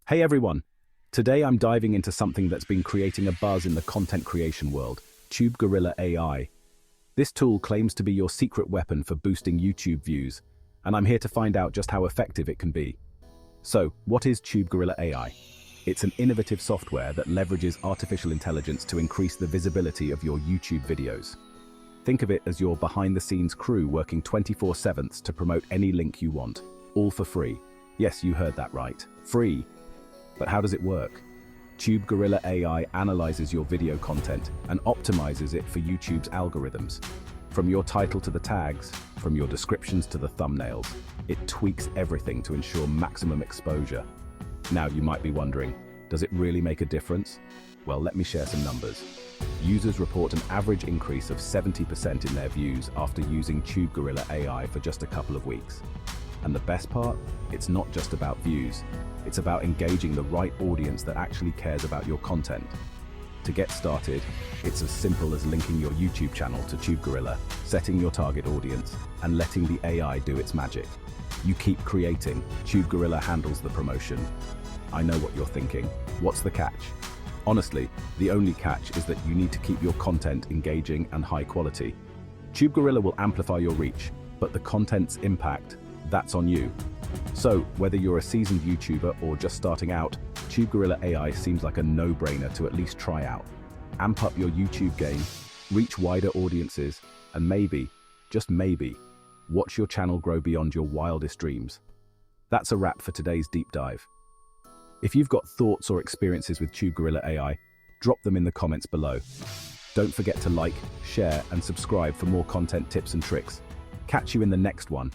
Hey everyone! Today I'm diving into something that's been creating a buzz in the content creation world, TubeGorilla AI. This tool claims to be your secret weapon for boosting YouTube views, and I'm here to find out just how effective it can be. So, what is TubeGorilla AI? It's an innovative software that leverages artificial intelligence to increase the visibility of your YouTube videos. Think of it as your behind-the-scenes crew working 24/7 to promote any link you want, all for free. Yes, you heard that right, free. But how does it work? TubeGorilla AI analyzes your video content and optimizes it for YouTube's algorithms. From your title to the tags, from your descriptions to the thumbnails, it tweaks everything to ensure maximum exposure. Now you might be wondering, does it really make a difference? Well, let me share some numbers. Users report an average increase of 70% in their views after using TubeGorilla AI for just a couple of weeks. And the best part? It's not just about views. It's about engaging the right audience that actually cares about your content. To get started, it's as simple as linking your YouTube channel to TubeGorilla, setting your target audience, and letting the AI do its magic. You keep creating, TubeGorilla handles the promotion. I know what you're thinking. What's the catch? Honestly, the only catch is that you need to keep your content engaging and high quality. TubeGorilla will amplify your reach, but the content's impact, that's on you. So, whether you're a seasoned YouTuber or just starting out, TubeGorilla AI seems like a no-brainer to at least try out. Amp up your YouTube game, reach wider audiences, and maybe, just maybe, watch your channel grow beyond your wildest dreams. That's a wrap for today's deep dive. If you've got thoughts or experiences with TubeGorilla AI, drop them in the comments below. Don't forget to like, share, and subscribe for more content tips and tricks. Catch you in the next one.